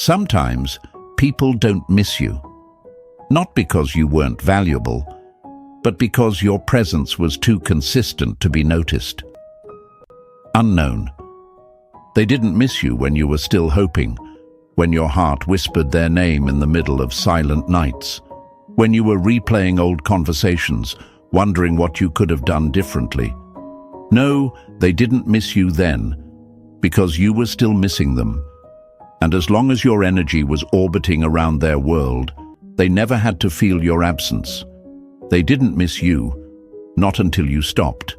Sometimes people don't miss you, not because you weren't valuable, but because your presence was too consistent to be noticed. Unknown. They didn't miss you when you were still hoping, when your heart whispered their name in the middle of silent nights, when you were replaying old conversations, wondering what you could have done differently. No, they didn't miss you then, because you were still missing them. And as long as your energy was orbiting around their world, they never had to feel your absence. They didn't miss you, not until you stopped.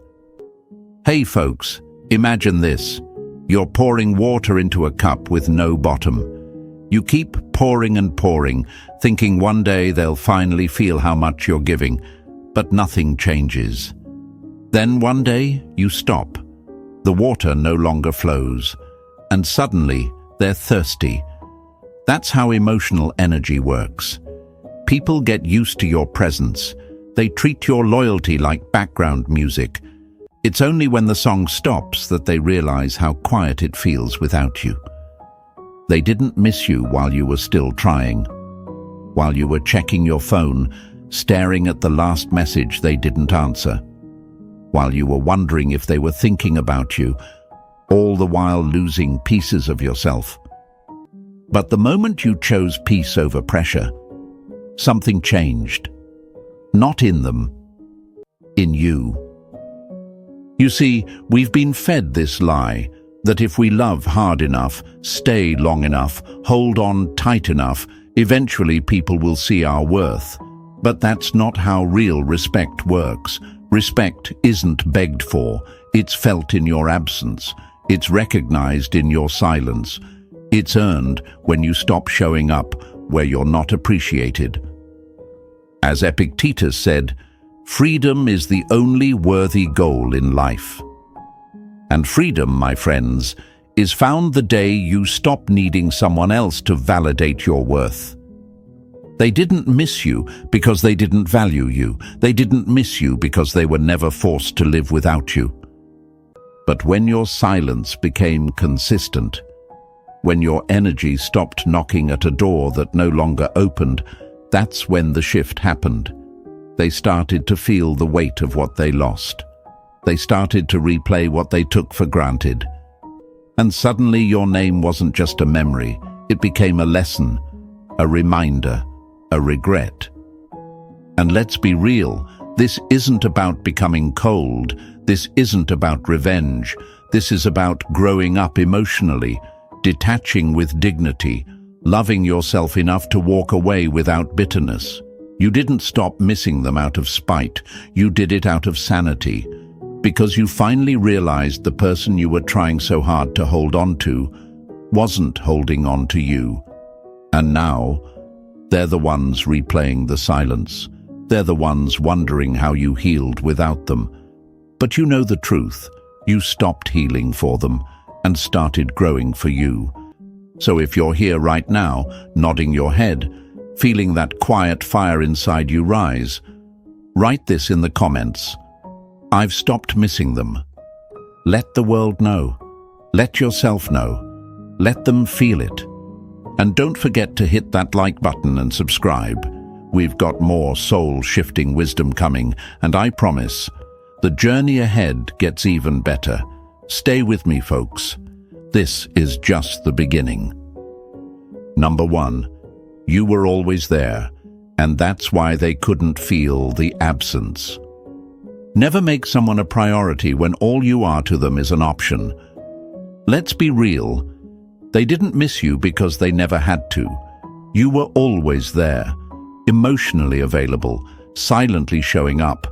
Hey folks, imagine this. You're pouring water into a cup with no bottom. You keep pouring and pouring, thinking one day they'll finally feel how much you're giving, but nothing changes. Then one day you stop. The water no longer flows, and suddenly they're thirsty. That's how emotional energy works. People get used to your presence. They treat your loyalty like background music. It's only when the song stops that they realize how quiet it feels without you. They didn't miss you while you were still trying, while you were checking your phone, staring at the last message they didn't answer, while you were wondering if they were thinking about you, all the while losing pieces of yourself. But the moment you chose peace over pressure, something changed. Not in them, in you. You see, we've been fed this lie that if we love hard enough, stay long enough, hold on tight enough, eventually people will see our worth. But that's not how real respect works. Respect isn't begged for, it's felt in your absence. It's recognized in your silence. It's earned when you stop showing up where you're not appreciated. As Epictetus said, freedom is the only worthy goal in life. And freedom, my friends, is found the day you stop needing someone else to validate your worth. They didn't miss you because they didn't value you. They didn't miss you because they were never forced to live without you. But when your silence became consistent, when your energy stopped knocking at a door that no longer opened, that's when the shift happened. They started to feel the weight of what they lost. They started to replay what they took for granted. And suddenly your name wasn't just a memory, it became a lesson, a reminder, a regret. And let's be real, this isn't about becoming cold, this isn't about revenge, this is about growing up emotionally, detaching with dignity, loving yourself enough to walk away without bitterness. You didn't stop missing them out of spite, you did it out of sanity, because you finally realized the person you were trying so hard to hold on to wasn't holding on to you. And now, they're the ones replaying the silence. They're the ones wondering how you healed without them. But you know the truth. You stopped healing for them and started growing for you. So if you're here right now, nodding your head, feeling that quiet fire inside you rise, write this in the comments. I've stopped missing them. Let the world know. Let yourself know. Let them feel it. And don't forget to hit that like button and subscribe. We've got more soul-shifting wisdom coming, and I promise, the journey ahead gets even better. Stay with me, folks. This is just the beginning. Number 1, you were always there, and that's why they couldn't feel the absence. Never make someone a priority when all you are to them is an option. Let's be real. They didn't miss you because they never had to. You were always there, emotionally available, silently showing up,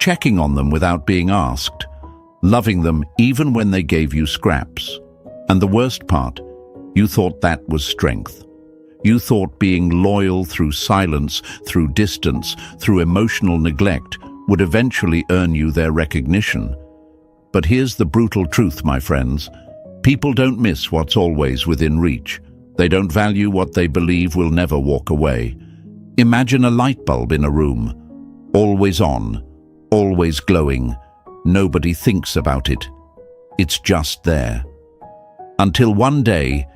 checking on them without being asked, loving them even when they gave you scraps. And the worst part, you thought that was strength. You thought being loyal through silence, through distance, through emotional neglect would eventually earn you their recognition. But here's the brutal truth, my friends. People don't miss what's always within reach. They don't value what they believe will never walk away. Imagine a light bulb in a room, always on, always glowing. Nobody thinks about it. It's just there. Until one day,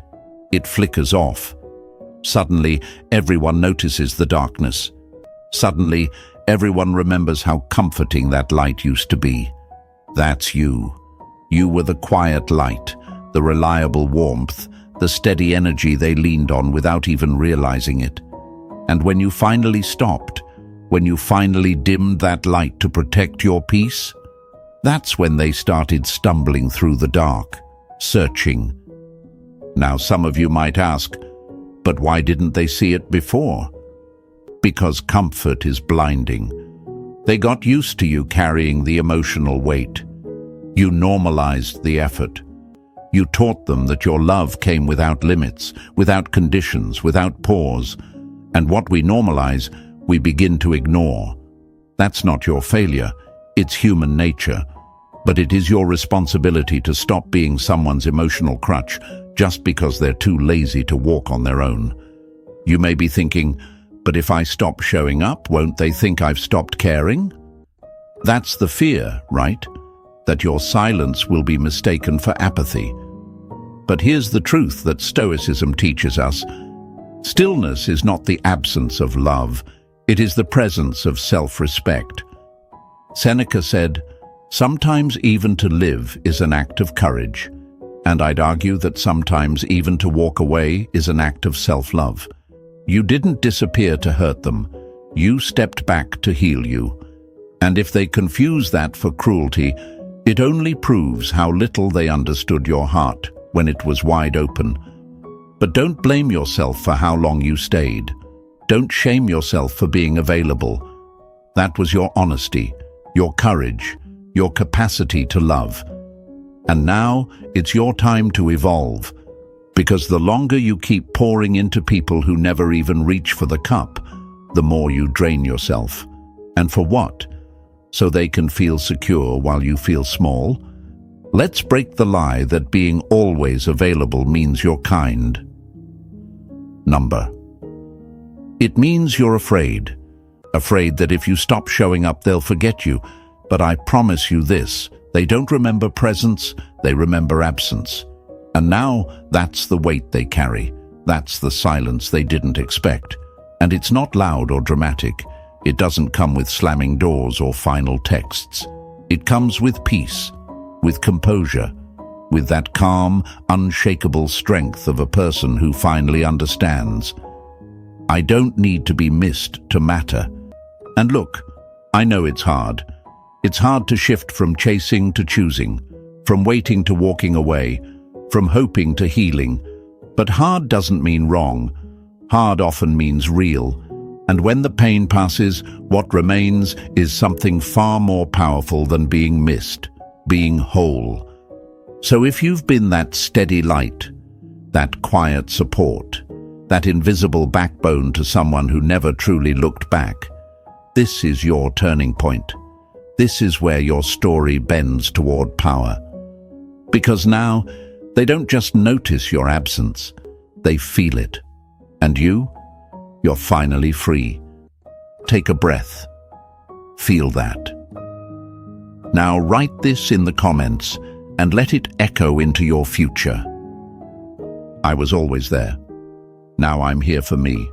it flickers off, Suddenly, everyone notices the darkness. Suddenly, everyone remembers how comforting that light used to be. That's you. You were the quiet light, the reliable warmth, the steady energy they leaned on without even realizing it. And when you finally stopped, when you finally dimmed that light to protect your peace, that's when they started stumbling through the dark, searching. Now some of you might ask, but why didn't they see it before? Because comfort is blinding. They got used to you carrying the emotional weight. You normalized the effort. You taught them that your love came without limits, without conditions, without pause. And what we normalize, we begin to ignore. That's not your failure, it's human nature. But it is your responsibility to stop being someone's emotional crutch just because they're too lazy to walk on their own. You may be thinking, but if I stop showing up, won't they think I've stopped caring? That's the fear, right? That your silence will be mistaken for apathy. But here's the truth that Stoicism teaches us. Stillness is not the absence of love, it is the presence of self-respect. Seneca said, "Sometimes even to live is an act of courage," and I'd argue that sometimes even to walk away is an act of self-love. You didn't disappear to hurt them, you stepped back to heal you. And if they confuse that for cruelty, it only proves how little they understood your heart when it was wide open. But don't blame yourself for how long you stayed. Don't shame yourself for being available. That was your honesty, your courage, your capacity to love. And now it's your time to evolve, because the longer you keep pouring into people who never even reach for the cup, the more you drain yourself. And for what? So they can feel secure while you feel small? Let's break the lie that being always available means you're kind. Number. It means you're afraid. Afraid that if you stop showing up, they'll forget you. But I promise you this, they don't remember presence, they remember absence. And now that's the weight they carry. That's the silence they didn't expect. And it's not loud or dramatic. It doesn't come with slamming doors or final texts. It comes with peace, with composure, with that calm, unshakable strength of a person who finally understands. I don't need to be missed to matter. And look, I know it's hard. It's hard to shift from chasing to choosing, from waiting to walking away, from hoping to healing. But hard doesn't mean wrong. Hard often means real. And when the pain passes, what remains is something far more powerful than being missed, being whole. So if you've been that steady light, that quiet support, that invisible backbone to someone who never truly looked back, this is your turning point. This is where your story bends toward power. Because now, they don't just notice your absence, they feel it. And you're finally free. Take a breath. Feel that. Now write this in the comments and let it echo into your future. I was always there. Now I'm here for me.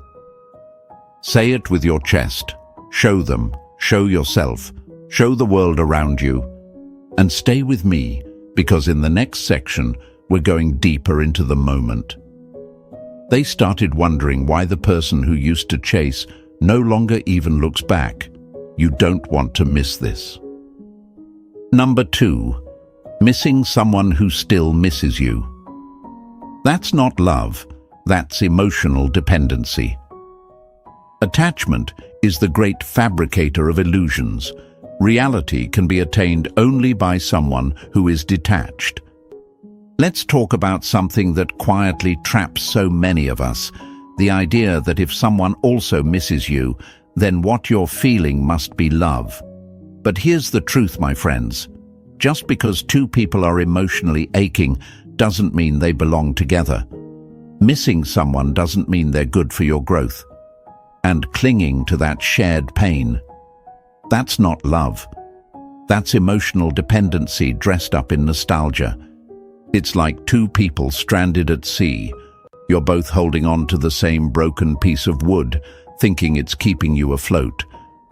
Say it with your chest. Show them, show yourself, show the world around you. And stay with me, because in the next section, we're going deeper into the moment. They started wondering why the person who used to chase no longer even looks back. You don't want to miss this. Number 2, missing someone who still misses you. That's not love, that's emotional dependency. Attachment is the great fabricator of illusions. Reality can be attained only by someone who is detached. Let's talk about something that quietly traps so many of us, the idea that if someone also misses you, then what you're feeling must be love. But here's the truth, my friends. Just because two people are emotionally aching doesn't mean they belong together. Missing someone doesn't mean they're good for your growth. And clinging to that shared pain, that's not love. That's emotional dependency dressed up in nostalgia. It's like two people stranded at sea. You're both holding on to the same broken piece of wood, thinking it's keeping you afloat.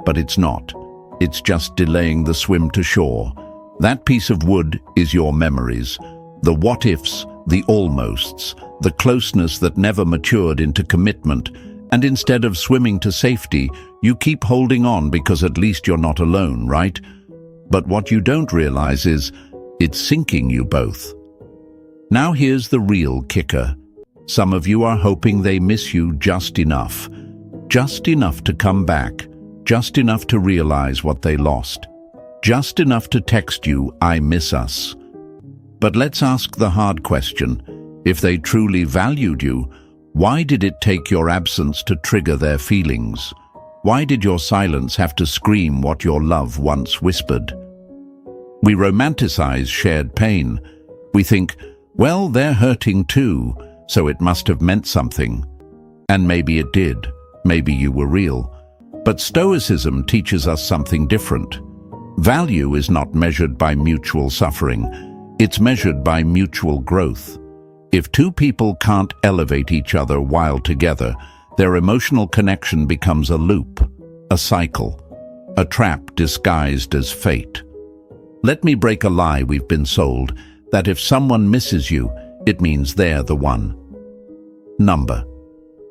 But it's not. It's just delaying the swim to shore. That piece of wood is your memories, the what-ifs, the almosts, the closeness that never matured into commitment, and instead of swimming to safety, you keep holding on because at least you're not alone, right? But what you don't realize is, it's sinking you both. Now here's the real kicker. Some of you are hoping they miss you just enough to come back, just enough to realize what they lost, just enough to text you, "I miss us." But let's ask the hard question. If they truly valued you, why did it take your absence to trigger their feelings? Why did your silence have to scream what your love once whispered? We romanticize shared pain. We think, well, they're hurting too, so it must have meant something. And maybe it did. Maybe you were real. But Stoicism teaches us something different. Value is not measured by mutual suffering. It's measured by mutual growth. If two people can't elevate each other while together, their emotional connection becomes a loop, a cycle, a trap disguised as fate. Let me break a lie we've been sold, that if someone misses you, it means they're the one.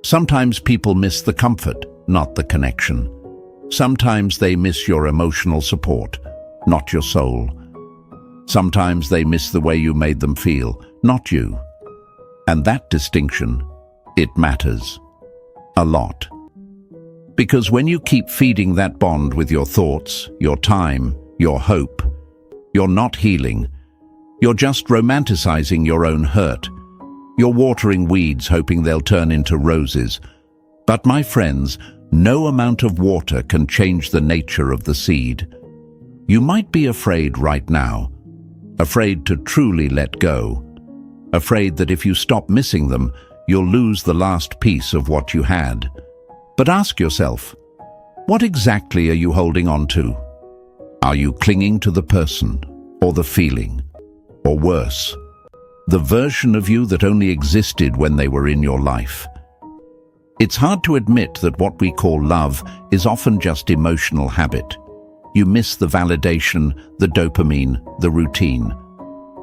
Sometimes people miss the comfort, not the connection. Sometimes they miss your emotional support, not your soul. Sometimes they miss the way you made them feel, not you. And that distinction, it matters. A lot. Because when you keep feeding that bond with your thoughts, your time, your hope, you're not healing. You're just romanticizing your own hurt. You're watering weeds hoping they'll turn into roses. But my friends, no amount of water can change the nature of the seed. You might be afraid right now, afraid to truly let go, afraid that if you stop missing them, you'll lose the last piece of what you had. But ask yourself, what exactly are you holding on to? Are you clinging to the person, or the feeling, or worse, the version of you that only existed when they were in your life? It's hard to admit that what we call love is often just emotional habit. You miss the validation, the dopamine, the routine.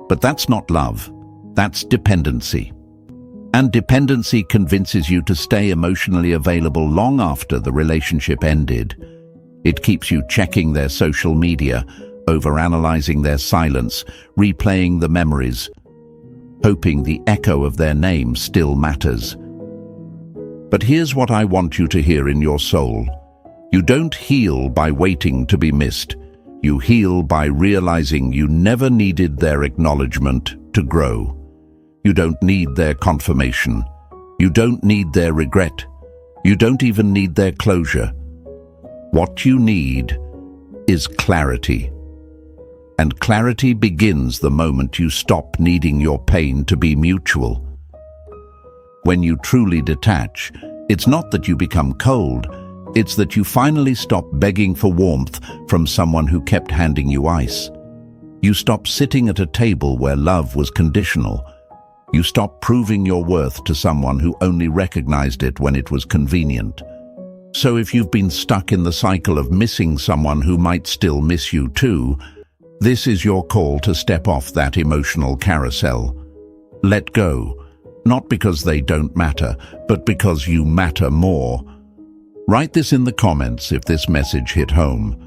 But that's not love. That's dependency. And dependency convinces you to stay emotionally available long after the relationship ended. It keeps you checking their social media, overanalyzing their silence, replaying the memories, hoping the echo of their name still matters. But here's what I want you to hear in your soul. You don't heal by waiting to be missed. You heal by realizing you never needed their acknowledgement to grow. You don't need their confirmation. You don't need their regret. You don't even need their closure. What you need is clarity. And clarity begins the moment you stop needing your pain to be mutual. When you truly detach, it's not that you become cold, it's that you finally stop begging for warmth from someone who kept handing you ice. You stop sitting at a table where love was conditional. You stop proving your worth to someone who only recognized it when it was convenient. So if you've been stuck in the cycle of missing someone who might still miss you too, this is your call to step off that emotional carousel. Let go, not because they don't matter, but because you matter more. Write this in the comments if this message hit home.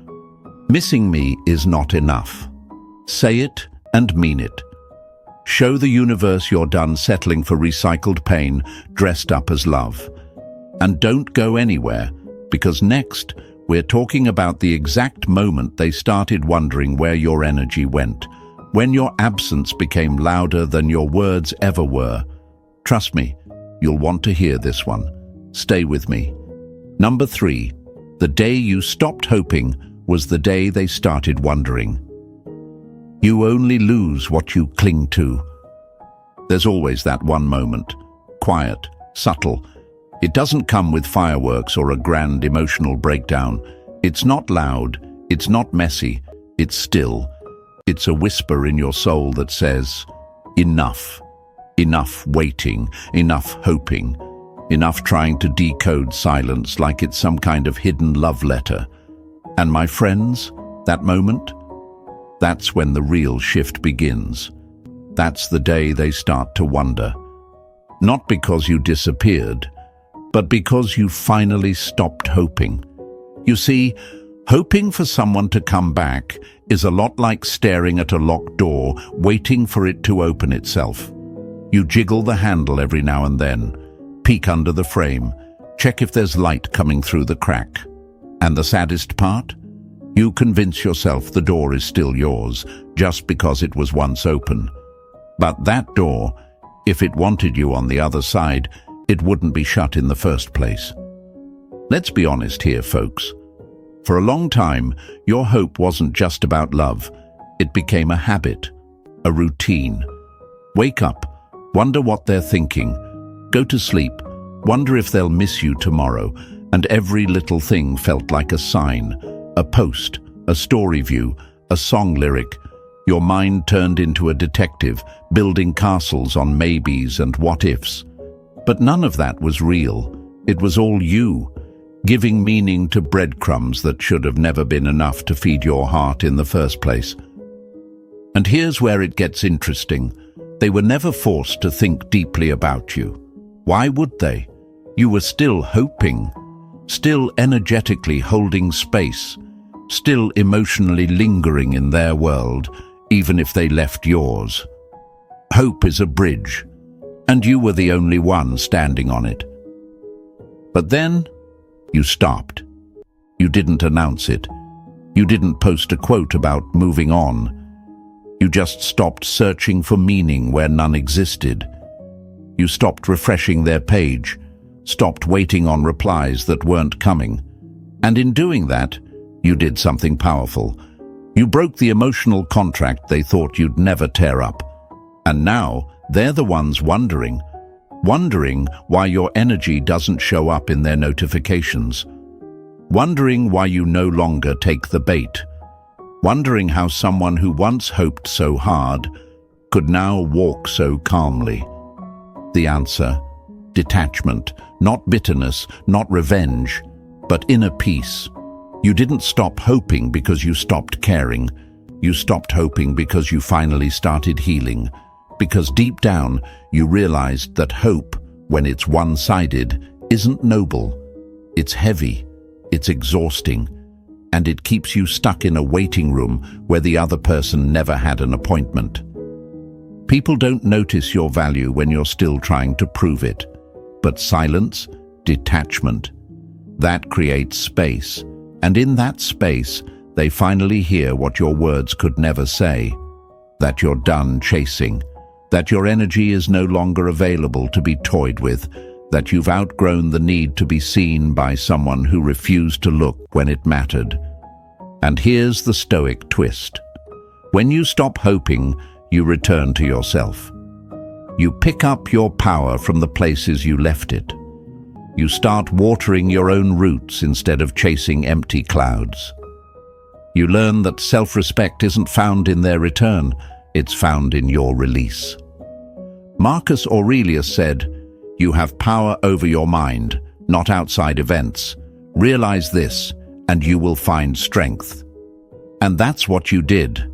Missing me is not enough. Say it and mean it. Show the universe you're done settling for recycled pain dressed up as love. And don't go anywhere, because next we're talking about the exact moment they started wondering where your energy went, when your absence became louder than your words ever were. Trust me, you'll want to hear this one. Stay with me. 3, the day you stopped hoping was the day they started wondering. You only lose what you cling to. There's always that one moment, quiet, subtle. It doesn't come with fireworks or a grand emotional breakdown. It's not loud, it's not messy, it's still. It's a whisper in your soul that says, enough. Enough waiting, enough hoping, enough trying to decode silence like it's some kind of hidden love letter. And my friends, that moment, that's when the real shift begins. That's the day they start to wonder. Not because you disappeared, but because you finally stopped hoping. You see, hoping for someone to come back is a lot like staring at a locked door, waiting for it to open itself. You jiggle the handle every now and then, peek under the frame, check if there's light coming through the crack. And the saddest part? You convince yourself the door is still yours, just because it was once open. But that door, if it wanted you on the other side, it wouldn't be shut in the first place. Let's be honest here, folks. For a long time, your hope wasn't just about love. It became a habit, a routine. Wake up, wonder what they're thinking. Go to sleep, wonder if they'll miss you tomorrow. And every little thing felt like a sign, a post, a story view, a song lyric. Your mind turned into a detective, building castles on maybes and what-ifs. But none of that was real. It was all you, giving meaning to breadcrumbs that should have never been enough to feed your heart in the first place. And here's where it gets interesting. They were never forced to think deeply about you. Why would they? You were still hoping, still energetically holding space, still emotionally lingering in their world, even if they left yours. Hope is a bridge, and you were the only one standing on it. But then, you stopped. You didn't announce it. You didn't post a quote about moving on. You just stopped searching for meaning where none existed. You stopped refreshing their page, stopped waiting on replies that weren't coming. And in doing that, you did something powerful. You broke the emotional contract they thought you'd never tear up. And now, they're the ones wondering why your energy doesn't show up in their notifications, wondering why you no longer take the bait, wondering how someone who once hoped so hard could now walk so calmly. The answer: detachment, not bitterness, not revenge, but inner peace. You didn't stop hoping because you stopped caring. You stopped hoping because you finally started healing. Because deep down, you realized that hope, when it's one-sided, isn't noble. It's heavy, it's exhausting, and it keeps you stuck in a waiting room where the other person never had an appointment. People don't notice your value when you're still trying to prove it. But silence, detachment, that creates space. And in that space, they finally hear what your words could never say. That you're done chasing. That your energy is no longer available to be toyed with, that you've outgrown the need to be seen by someone who refused to look when it mattered. And here's the Stoic twist. When you stop hoping, you return to yourself. You pick up your power from the places you left it. You start watering your own roots instead of chasing empty clouds. You learn that self-respect isn't found in their return, it's found in your release. Marcus Aurelius said, "You have power over your mind, not outside events. Realize this, and you will find strength." And that's what you did.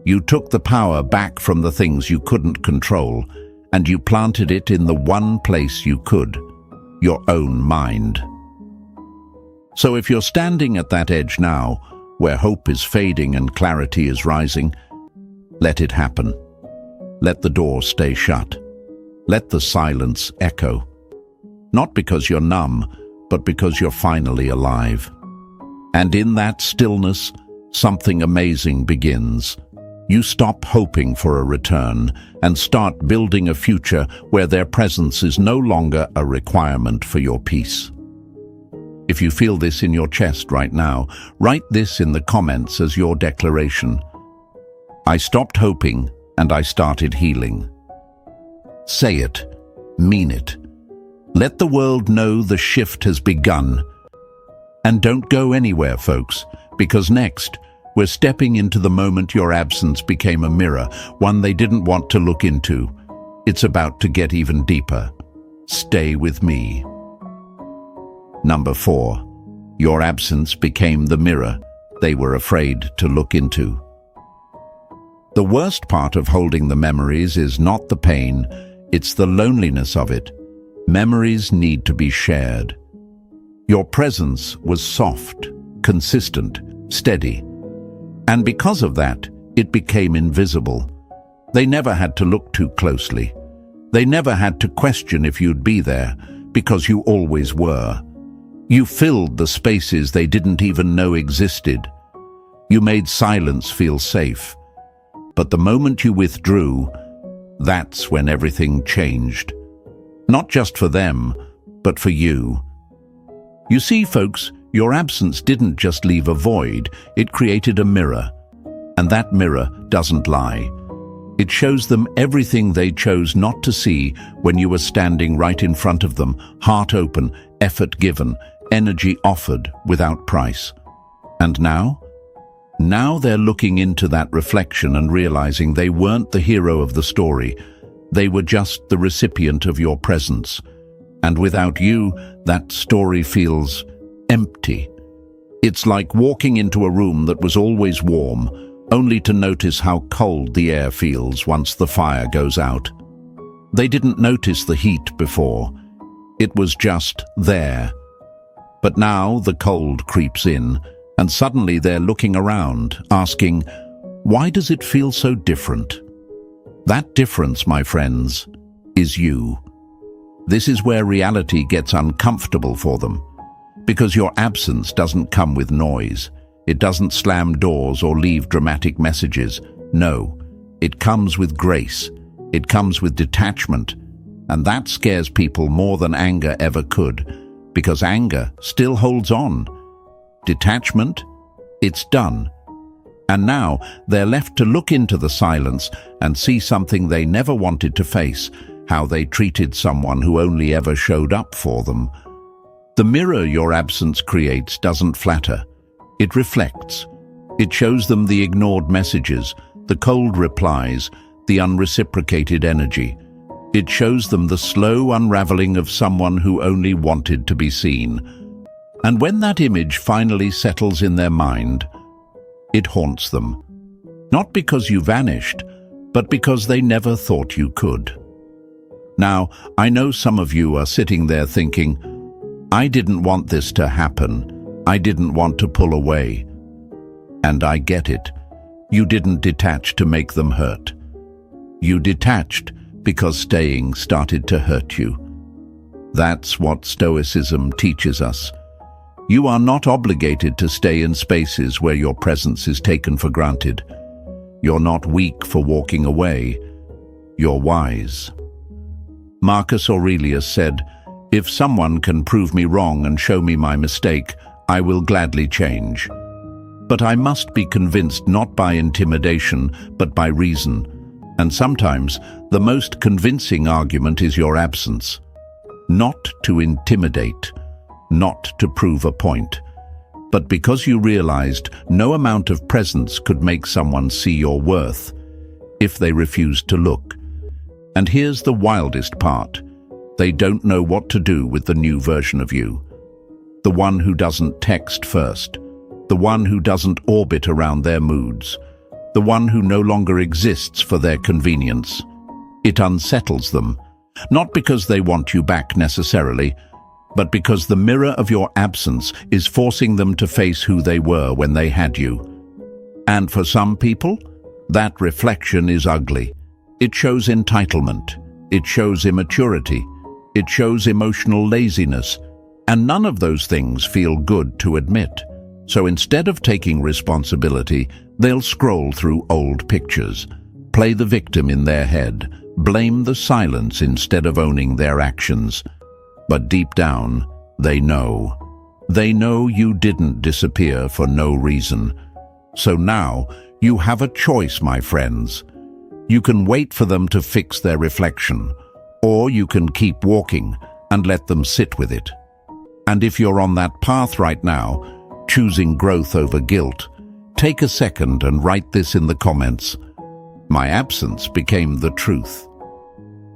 You took the power back from the things you couldn't control, and you planted it in the one place you could, your own mind. So if you're standing at that edge now, where hope is fading and clarity is rising, let it happen. Let the door stay shut. Let the silence echo. Not because you're numb, but because you're finally alive. And in that stillness, something amazing begins. You stop hoping for a return and start building a future where their presence is no longer a requirement for your peace. If you feel this in your chest right now, write this in the comments as your declaration. I stopped hoping and I started healing. Say it, mean it. Let the world know the shift has begun. And don't go anywhere, folks, because next, we're stepping into the moment your absence became a mirror, one they didn't want to look into. It's about to get even deeper. Stay with me. Number 4. Your absence became the mirror they were afraid to look into. The worst part of holding the memories is not the pain, it's the loneliness of it. Memories need to be shared. Your presence was soft, consistent, steady. And because of that, it became invisible. They never had to look too closely. They never had to question if you'd be there, because you always were. You filled the spaces they didn't even know existed. You made silence feel safe. But the moment you withdrew, that's when everything changed. Not just for them, but for you. You see, folks, your absence didn't just leave a void, it created a mirror. And that mirror doesn't lie. It shows them everything they chose not to see when you were standing right in front of them, heart open, effort given, energy offered without price. And now? Now they're looking into that reflection and realizing they weren't the hero of the story. They were just the recipient of your presence. And without you, that story feels empty. It's like walking into a room that was always warm, only to notice how cold the air feels once the fire goes out. They didn't notice the heat before. It was just there. But now the cold creeps in, and suddenly they're looking around, asking, why does it feel so different? That difference, my friends, is you. This is where reality gets uncomfortable for them, because your absence doesn't come with noise. It doesn't slam doors or leave dramatic messages. No, it comes with grace. It comes with detachment. And that scares people more than anger ever could, because anger still holds on. Detachment, it's done. And now they're left to look into the silence and see something they never wanted to face, how they treated someone who only ever showed up for them. The mirror your absence creates doesn't flatter. It reflects. It shows them the ignored messages, the cold replies, the unreciprocated energy. It shows them the slow unraveling of someone who only wanted to be seen. And when that image finally settles in their mind, it haunts them. Not because you vanished, but because they never thought you could. Now, I know some of you are sitting there thinking, I didn't want this to happen. I didn't want to pull away. And I get it. You didn't detach to make them hurt. You detached because staying started to hurt you. That's what Stoicism teaches us. You are not obligated to stay in spaces where your presence is taken for granted. You're not weak for walking away. You're wise. Marcus Aurelius said, "If someone can prove me wrong and show me my mistake, I will gladly change. But I must be convinced not by intimidation, but by reason. And sometimes the most convincing argument is your absence. Not to intimidate, not to prove a point, but because you realized no amount of presence could make someone see your worth if they refused to look. And here's the wildest part. They don't know what to do with the new version of you. The one who doesn't text first, the one who doesn't orbit around their moods, the one who no longer exists for their convenience. It unsettles them, not because they want you back necessarily, but because the mirror of your absence is forcing them to face who they were when they had you. And for some people, that reflection is ugly. It shows entitlement, it shows immaturity, it shows emotional laziness, and none of those things feel good to admit. So instead of taking responsibility, they'll scroll through old pictures, play the victim in their head, blame the silence instead of owning their actions. But deep down, they know. They know you didn't disappear for no reason. So now, you have a choice, my friends. You can wait for them to fix their reflection, or you can keep walking and let them sit with it. And if you're on that path right now, choosing growth over guilt, take a second and write this in the comments. My absence became the truth.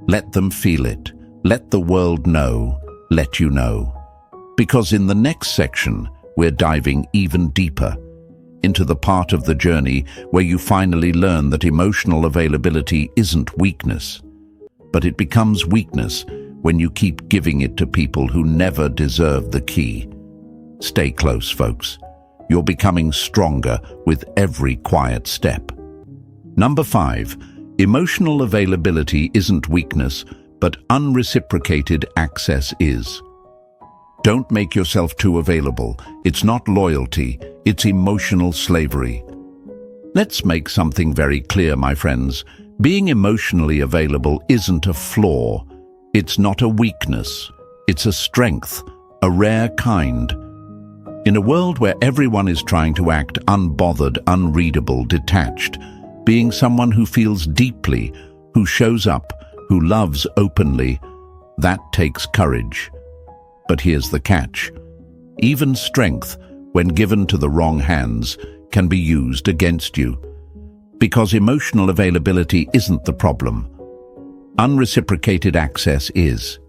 Let them feel it. Let the world know. Let you know. Because in the next section, we're diving even deeper into the part of the journey where you finally learn that emotional availability isn't weakness, but it becomes weakness when you keep giving it to people who never deserve the key. Stay close, folks. You're becoming stronger with every quiet step. Number 5. Emotional availability isn't weakness, but unreciprocated access is. Don't make yourself too available. It's not loyalty, it's emotional slavery. Let's make something very clear, my friends. Being emotionally available isn't a flaw. It's not a weakness. It's a strength, a rare kind. In a world where everyone is trying to act unbothered, unreadable, detached, being someone who feels deeply, who shows up, who loves openly, that takes courage. But here's the catch. Even strength, when given to the wrong hands, can be used against you. Because emotional availability isn't the problem. Unreciprocated access is.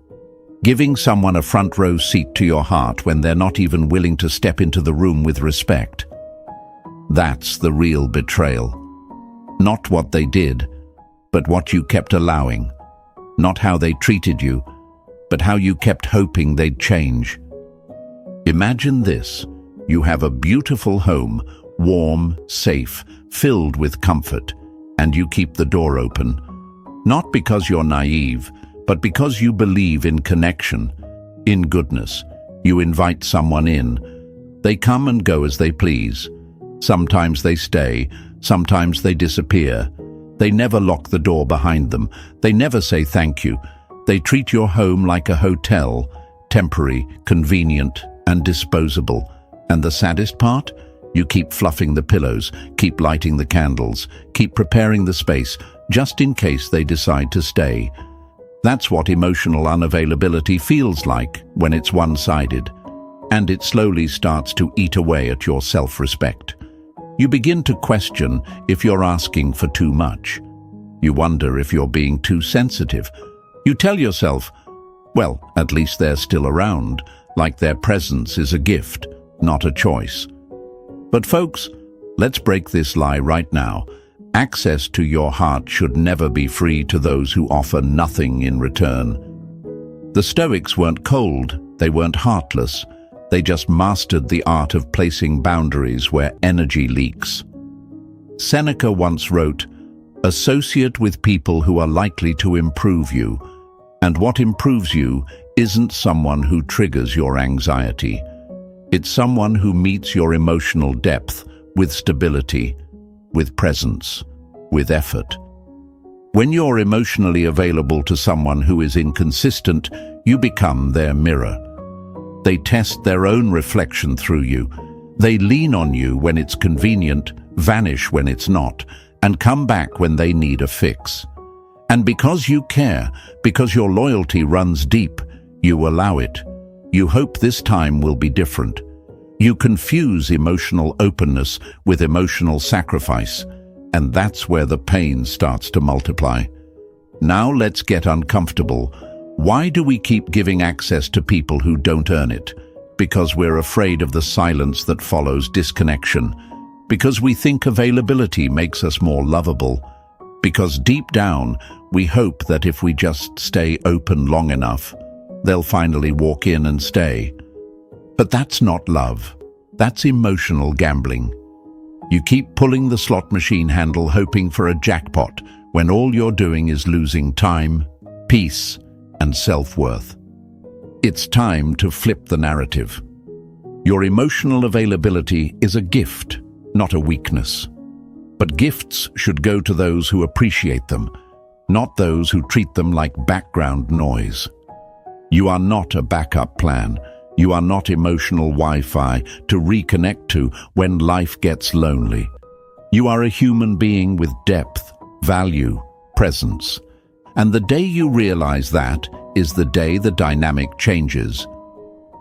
Giving someone a front row seat to your heart when they're not even willing to step into the room with respect. That's the real betrayal. Not what they did, but what you kept allowing. Not how they treated you, but how you kept hoping they'd change. Imagine this. You have a beautiful home, warm, safe, filled with comfort, and you keep the door open. Not because you're naive, but because you believe in connection, in goodness. You invite someone in. They come and go as they please. Sometimes they stay, sometimes they disappear. They never lock the door behind them. They never say thank you. They treat your home like a hotel, temporary, convenient, and disposable. And the saddest part? You keep fluffing the pillows, keep lighting the candles, keep preparing the space, just in case they decide to stay. That's what emotional unavailability feels like when it's one-sided. And it slowly starts to eat away at your self-respect. You begin to question if you're asking for too much. You wonder if you're being too sensitive. You tell yourself, well, at least they're still around, like their presence is a gift, not a choice. But folks, let's break this lie right now. Access to your heart should never be free to those who offer nothing in return. The Stoics weren't cold, they weren't heartless. They just mastered the art of placing boundaries where energy leaks. Seneca once wrote, "Associate with people who are likely to improve you. And what improves you isn't someone who triggers your anxiety. It's someone who meets your emotional depth with stability, with presence, with effort." When you're emotionally available to someone who is inconsistent, you become their mirror. They test their own reflection through you. They lean on you when it's convenient, vanish when it's not, and come back when they need a fix. And because you care, because your loyalty runs deep, you allow it. You hope this time will be different. You confuse emotional openness with emotional sacrifice, and that's where the pain starts to multiply. Now let's get uncomfortable. Why do we keep giving access to people who don't earn it? Because we're afraid of the silence that follows disconnection. Because we think availability makes us more lovable. Because deep down, we hope that if we just stay open long enough, they'll finally walk in and stay. But that's not love. That's emotional gambling. You keep pulling the slot machine handle hoping for a jackpot when all you're doing is losing time, peace, and self-worth. It's time to flip the narrative. Your emotional availability is a gift, not a weakness. But gifts should go to those who appreciate them, not those who treat them like background noise. You are not a backup plan. You are not emotional Wi-Fi to reconnect to when life gets lonely. You are a human being with depth, value, presence. And the day you realize that is the day the dynamic changes.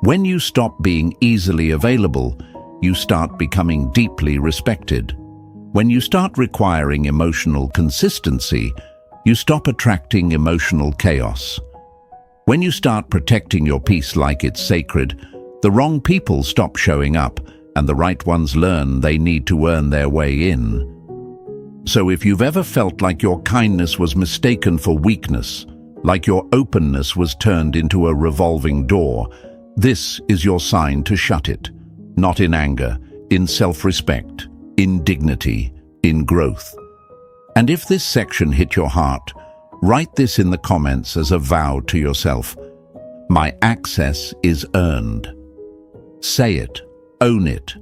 When you stop being easily available, you start becoming deeply respected. When you start requiring emotional consistency, You stop attracting emotional chaos. When you start protecting your peace like it's sacred, the wrong people stop showing up, and the right ones learn they need to earn their way in. So if you've ever felt like your kindness was mistaken for weakness, like your openness was turned into a revolving door, this is your sign to shut it. Not in anger, in self-respect, in dignity, in growth. And if this section hit your heart, write this in the comments as a vow to yourself. My access is earned. Say it, own it.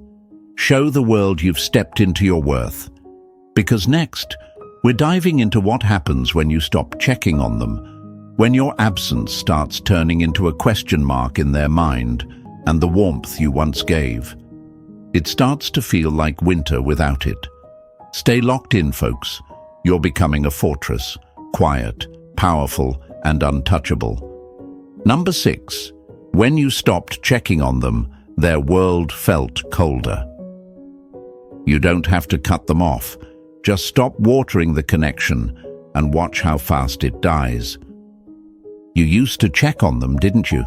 Show the world you've stepped into your worth. Because next, we're diving into what happens when you stop checking on them, when your absence starts turning into a question mark in their mind and the warmth you once gave. It starts to feel like winter without it. Stay locked in, folks. You're becoming a fortress, quiet, powerful, and untouchable. Number 6. When you stopped checking on them, their world felt colder. You don't have to cut them off. Just stop watering the connection and watch how fast it dies. You used to check on them, didn't you?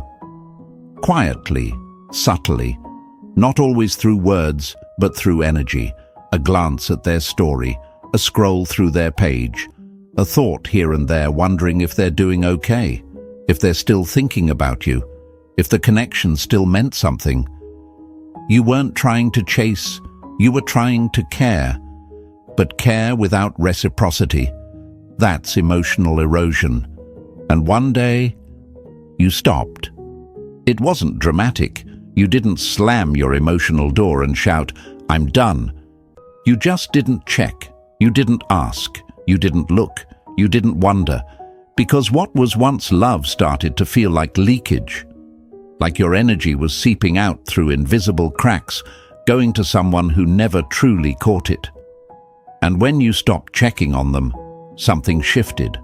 Quietly, subtly, not always through words, but through energy, a glance at their story, a scroll through their page, a thought here and there wondering if they're doing okay, if they're still thinking about you, if the connection still meant something. You weren't trying to chase, you were trying to care. But care without reciprocity, that's emotional erosion. And one day, you stopped. It wasn't dramatic. You didn't slam your emotional door and shout, "I'm done." You just didn't check. You didn't ask. You didn't look. You didn't wonder. Because what was once love started to feel like leakage. Like your energy was seeping out through invisible cracks, going to someone who never truly caught it. And when you stopped checking on them, something shifted.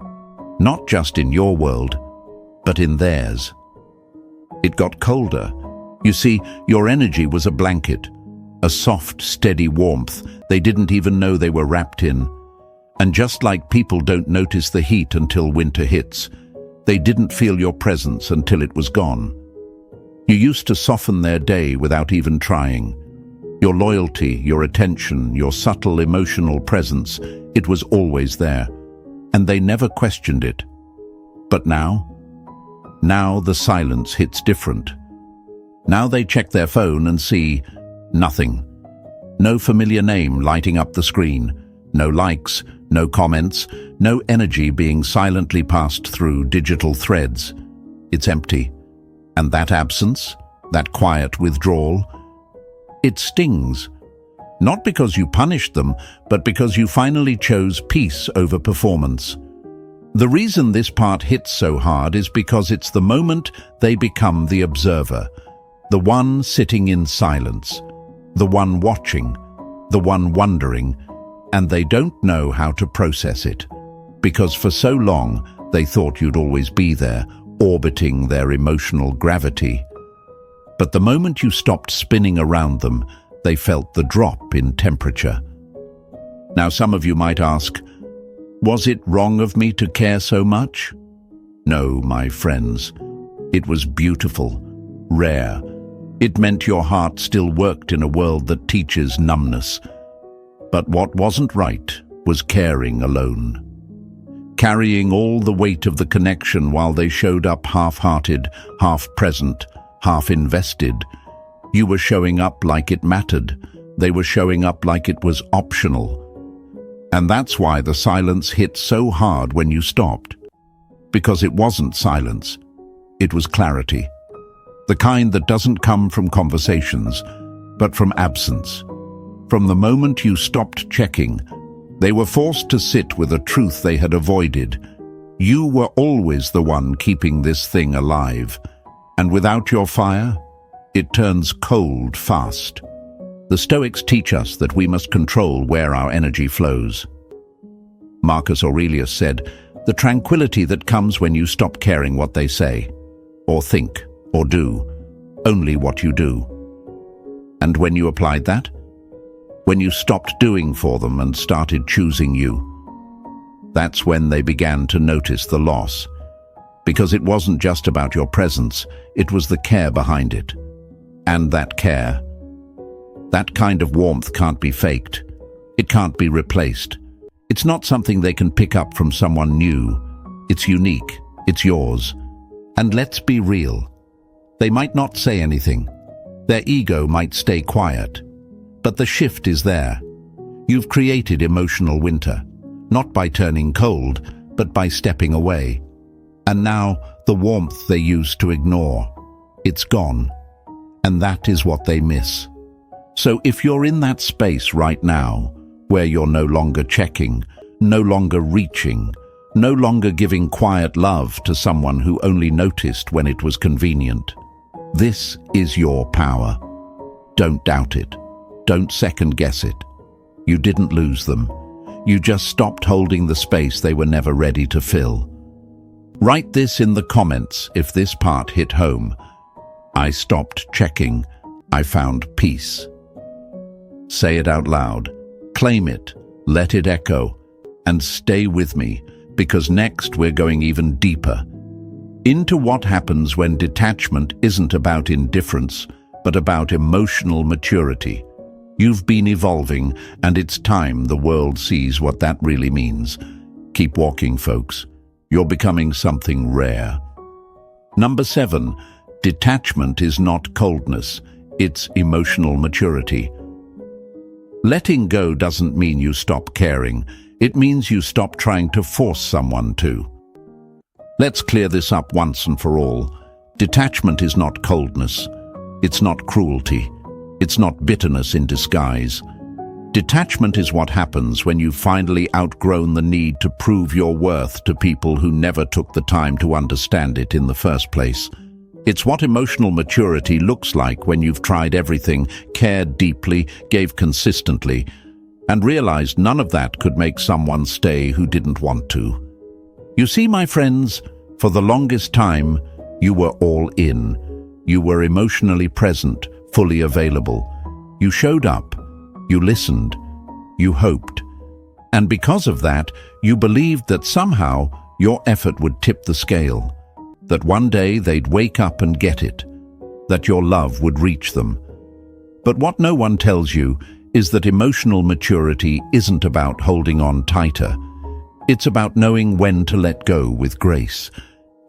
Not just in your world, but in theirs. It got colder. You see, your energy was a blanket, a soft, steady warmth they didn't even know they were wrapped in. And just like people don't notice the heat until winter hits, they didn't feel your presence until it was gone. You used to soften their day without even trying. Your loyalty, your attention, your subtle emotional presence, it was always there, and they never questioned it. But now the silence hits different. Now they check their phone and see nothing. No familiar name lighting up the screen, no likes, no comments, no energy being silently passed through digital threads. It's empty. And that absence, that quiet withdrawal, it stings. Not because you punished them, but because you finally chose peace over performance. The reason this part hits so hard is because it's the moment they become the observer, the one sitting in silence, the one watching, the one wondering, and they don't know how to process it. Because for so long, they thought you'd always be there, orbiting their emotional gravity. But the moment you stopped spinning around them, they felt the drop in temperature. Now some of you might ask, was it wrong of me to care so much? No, my friends. It was beautiful, rare. It meant your heart still worked in a world that teaches numbness. But what wasn't right was caring alone. Carrying all the weight of the connection while they showed up half-hearted, half-present, half-invested. You were showing up like it mattered. They were showing up like it was optional. And that's why the silence hit so hard when you stopped. Because it wasn't silence. It was clarity. The kind that doesn't come from conversations, but from absence. From the moment you stopped checking, they were forced to sit with a truth they had avoided. You were always the one keeping this thing alive. And without your fire, it turns cold fast. The Stoics teach us that we must control where our energy flows. Marcus Aurelius said, "The tranquility that comes when you stop caring what they say, or think, or do, only what you do." And when you applied that, when you stopped doing for them and started choosing you, That's when they began to notice the loss. Because it wasn't just about your presence, it was the care behind it. And that care, that kind of warmth can't be faked. It can't be replaced. It's not something they can pick up from someone new. It's unique. It's yours. And let's be real. They might not say anything. Their ego might stay quiet. But the shift is there. You've created emotional winter, not by turning cold, but by stepping away. And now, the warmth they used to ignore, it's gone. And that is what they miss. So if you're in that space right now, where you're no longer checking, no longer reaching, no longer giving quiet love to someone who only noticed when it was convenient, this is your power. Don't doubt it. Don't second-guess it. You didn't lose them. You just stopped holding the space they were never ready to fill. Write this in the comments if this part hit home. I stopped checking. I found peace. Say it out loud. Claim it. Let it echo. And stay with me, because next we're going even deeper into what happens when detachment isn't about indifference, but about emotional maturity. You've been evolving, and it's time the world sees what that really means. Keep walking, folks. You're becoming something rare. Number 7, detachment is not coldness, it's emotional maturity. Letting go doesn't mean you stop caring. It means you stop trying to force someone to. Let's clear this up once and for all. Detachment is not coldness. It's not cruelty. It's not bitterness in disguise. Detachment is what happens when you've finally outgrown the need to prove your worth to people who never took the time to understand it in the first place. It's what emotional maturity looks like when you've tried everything, cared deeply, gave consistently, and realized none of that could make someone stay who didn't want to. You see, my friends, for the longest time, you were all in. You were emotionally present, fully available. You showed up. You listened. You hoped. And because of that, you believed that somehow your effort would tip the scale, that one day they'd wake up and get it, that your love would reach them. But what no one tells you is that emotional maturity isn't about holding on tighter. It's about knowing when to let go with grace.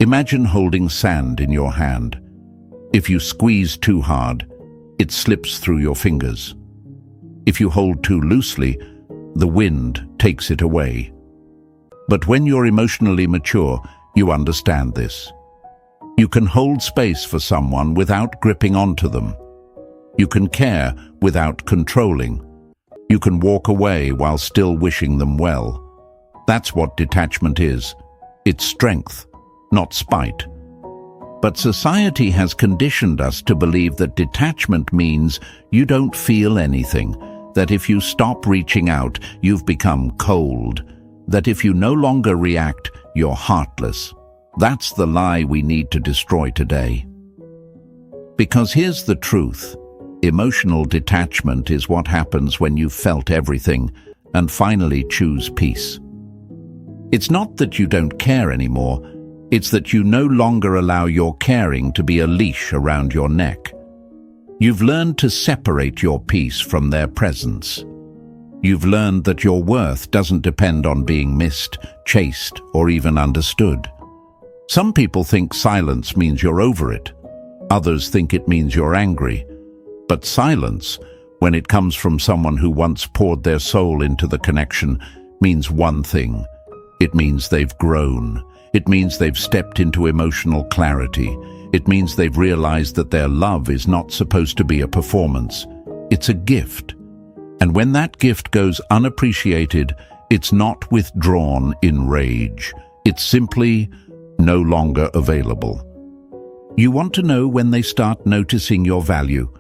Imagine holding sand in your hand. If you squeeze too hard, it slips through your fingers. If you hold too loosely, the wind takes it away. But when you're emotionally mature, you understand this. You can hold space for someone without gripping onto them. You can care without controlling. You can walk away while still wishing them well. That's what detachment is. It's strength, not spite. But society has conditioned us to believe that detachment means you don't feel anything, that if you stop reaching out, you've become cold, that if you no longer react, you're heartless. That's the lie we need to destroy today. Because here's the truth. Emotional detachment is what happens when you've felt everything and finally choose peace. It's not that you don't care anymore, it's that you no longer allow your caring to be a leash around your neck. You've learned to separate your peace from their presence. You've learned that your worth doesn't depend on being missed, chased, or even understood. Some people think silence means you're over it. Others think it means you're angry. But silence, when it comes from someone who once poured their soul into the connection, means one thing. It means they've grown. It means they've stepped into emotional clarity. It means they've realized that their love is not supposed to be a performance. It's a gift. And when that gift goes unappreciated, it's not withdrawn in rage. It's simply no longer available. You want to know when they start noticing your value.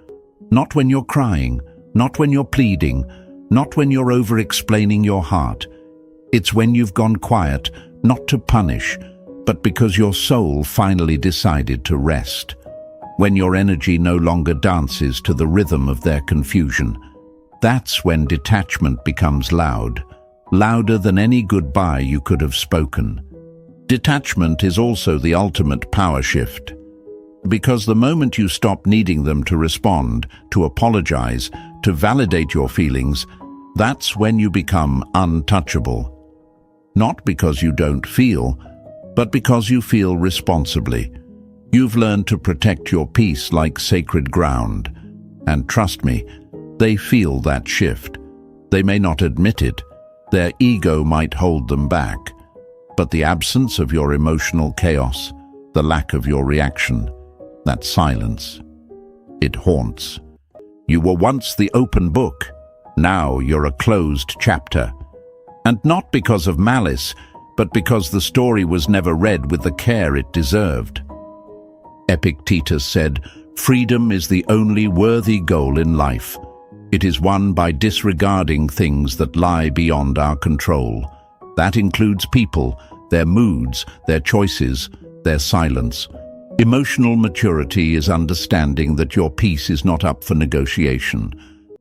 Not when you're crying, not when you're pleading, not when you're over-explaining your heart. It's when you've gone quiet, not to punish, but because your soul finally decided to rest. When your energy no longer dances to the rhythm of their confusion. That's when detachment becomes loud, louder than any goodbye you could have spoken. Detachment is also the ultimate power shift, because the moment you stop needing them to respond, to apologize, to validate your feelings, that's when you become untouchable. Not because you don't feel, but because you feel responsibly. You've learned to protect your peace like sacred ground. And trust me, they feel that shift. They may not admit it. Their ego might hold them back. But the absence of your emotional chaos, the lack of your reaction, that silence, it haunts. You were once the open book. Now you're a closed chapter. And not because of malice, but because the story was never read with the care it deserved. Epictetus said, "Freedom is the only worthy goal in life. It is won by disregarding things that lie beyond our control. That includes people, their moods, their choices, their silence. Emotional maturity is understanding that your peace is not up for negotiation."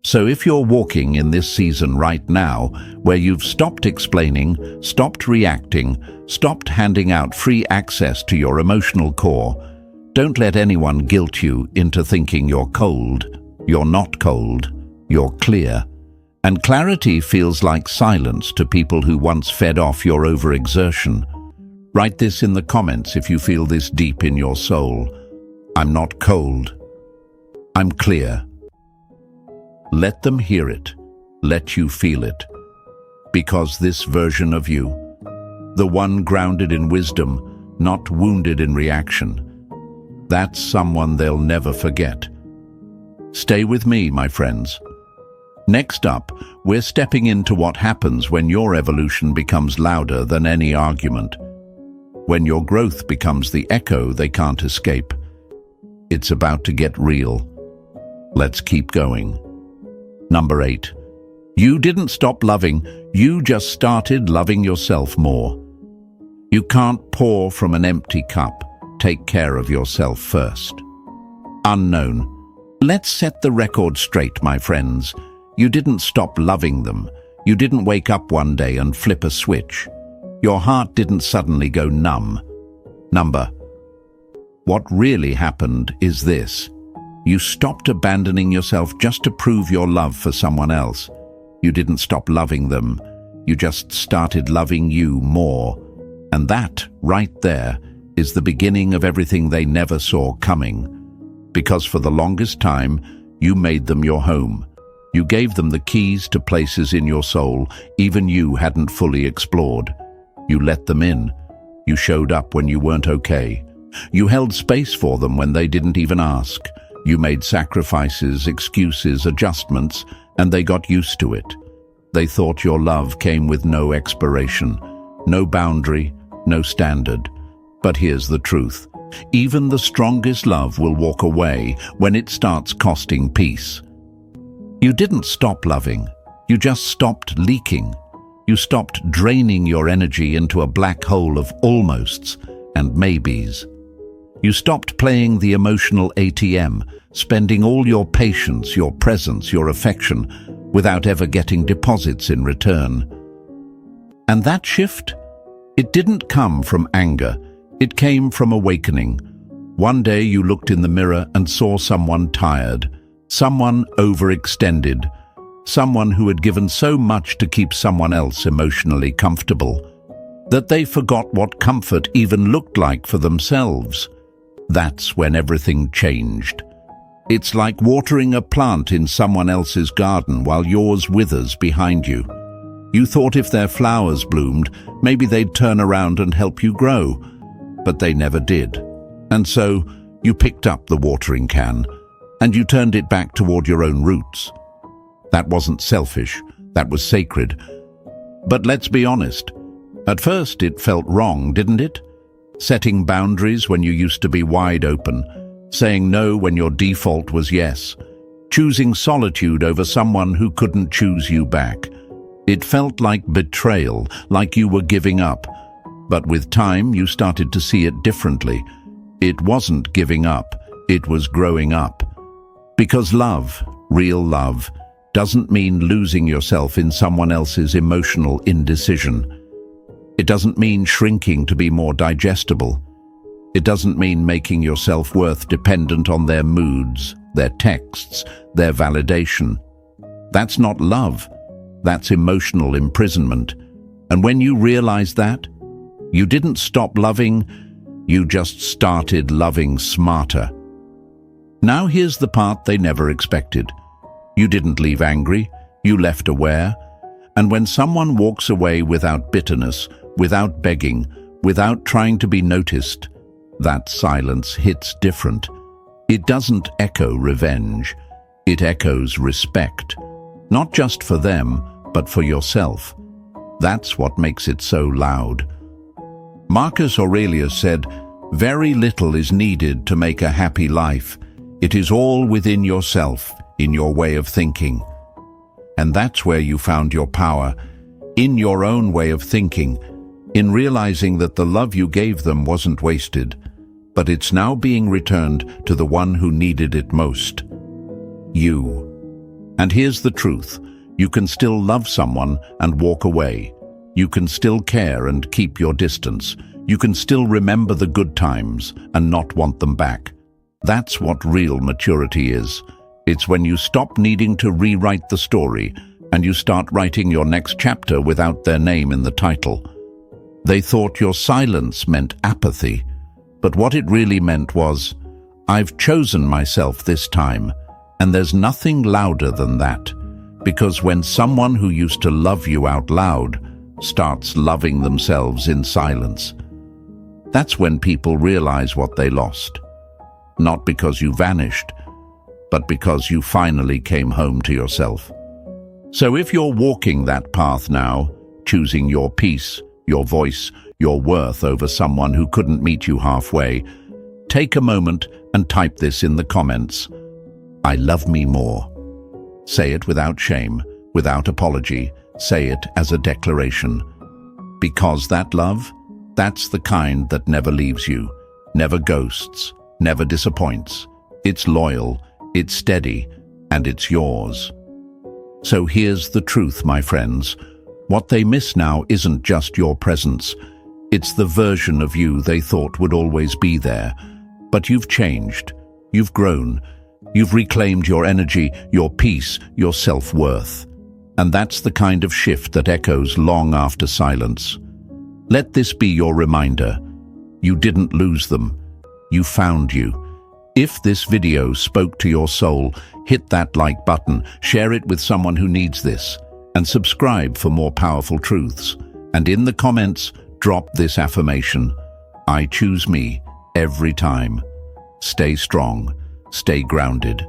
So if you're walking in this season right now, where you've stopped explaining, stopped reacting, stopped handing out free access to your emotional core, don't let anyone guilt you into thinking you're cold. You're not cold. You're clear. And clarity feels like silence to people who once fed off your overexertion. Write this in the comments if you feel this deep in your soul. I'm not cold. I'm clear. Let them hear it. Let you feel it. Because this version of you, the one grounded in wisdom, not wounded in reaction, that's someone they'll never forget. Stay with me, my friends. Next up, we're stepping into what happens when your evolution becomes louder than any argument. When your growth becomes the echo they can't escape. It's about to get real. Let's keep going. Number 8. You didn't stop loving, you just started loving yourself more. You can't pour from an empty cup. Take care of yourself first. Unknown. Let's set the record straight, my friends. You didn't stop loving them. You didn't wake up one day and flip a switch. Your heart didn't suddenly go numb. What really happened is this. You stopped abandoning yourself just to prove your love for someone else. You didn't stop loving them. You just started loving you more. And that, right there, is the beginning of everything they never saw coming. Because for the longest time, you made them your home. You gave them the keys to places in your soul even you hadn't fully explored. You let them in. You showed up when you weren't okay. You held space for them when they didn't even ask. You made sacrifices, excuses, adjustments, and they got used to it. They thought your love came with no expiration, no boundary, no standard. But here's the truth. Even the strongest love will walk away when it starts costing peace. You didn't stop loving. You just stopped leaking. You stopped draining your energy into a black hole of almosts and maybes. You stopped playing the emotional ATM, spending all your patience, your presence, your affection, without ever getting deposits in return. And that shift? It didn't come from anger. It came from awakening. One day you looked in the mirror and saw someone tired, someone overextended, someone who had given so much to keep someone else emotionally comfortable, that they forgot what comfort even looked like for themselves. That's when everything changed. It's like watering a plant in someone else's garden while yours withers behind you. You thought if their flowers bloomed, maybe they'd turn around and help you grow. But they never did. And so you picked up the watering can and you turned it back toward your own roots. That wasn't selfish, that was sacred. But let's be honest, at first it felt wrong, didn't it? Setting boundaries when you used to be wide open, saying no when your default was yes, choosing solitude over someone who couldn't choose you back. It felt like betrayal, like you were giving up. But with time, you started to see it differently. It wasn't giving up, it was growing up. Because love, real love, doesn't mean losing yourself in someone else's emotional indecision. It doesn't mean shrinking to be more digestible. It doesn't mean making your self-worth dependent on their moods, their texts, their validation. That's not love. That's emotional imprisonment. And when you realize that, you didn't stop loving, you just started loving smarter. Now here's the part they never expected. You didn't leave angry, you left aware. And when someone walks away without bitterness, without begging, without trying to be noticed, that silence hits different. It doesn't echo revenge. It echoes respect. Not just for them, but for yourself. That's what makes it so loud. Marcus Aurelius said, "Very little is needed to make a happy life. It is all within yourself, in your way of thinking." And that's where you found your power, in your own way of thinking, in realizing that the love you gave them wasn't wasted, but it's now being returned to the one who needed it most. You. And here's the truth. You can still love someone and walk away. You can still care and keep your distance. You can still remember the good times and not want them back. That's what real maturity is. It's when you stop needing to rewrite the story and you start writing your next chapter without their name in the title. They thought your silence meant apathy, but what it really meant was, "I've chosen myself this time," and there's nothing louder than that, because when someone who used to love you out loud starts loving themselves in silence, that's when people realize what they lost. Not because you vanished, but because you finally came home to yourself. So if you're walking that path now, choosing your peace, your voice, your worth over someone who couldn't meet you halfway, take a moment and type this in the comments. I love me more. Say it without shame, without apology. Say it as a declaration. Because that love, that's the kind that never leaves you, never ghosts, never disappoints. It's loyal, it's steady, and it's yours. So here's the truth, my friends. What they miss now isn't just your presence. It's the version of you they thought would always be there. But you've changed. You've grown. You've reclaimed your energy, your peace, your self-worth. And that's the kind of shift that echoes long after silence. Let this be your reminder. You didn't lose them. You found you. If this video spoke to your soul, hit that like button, share it with someone who needs this, and subscribe for more powerful truths. And in the comments, drop this affirmation. I choose me every time. Stay strong, stay grounded,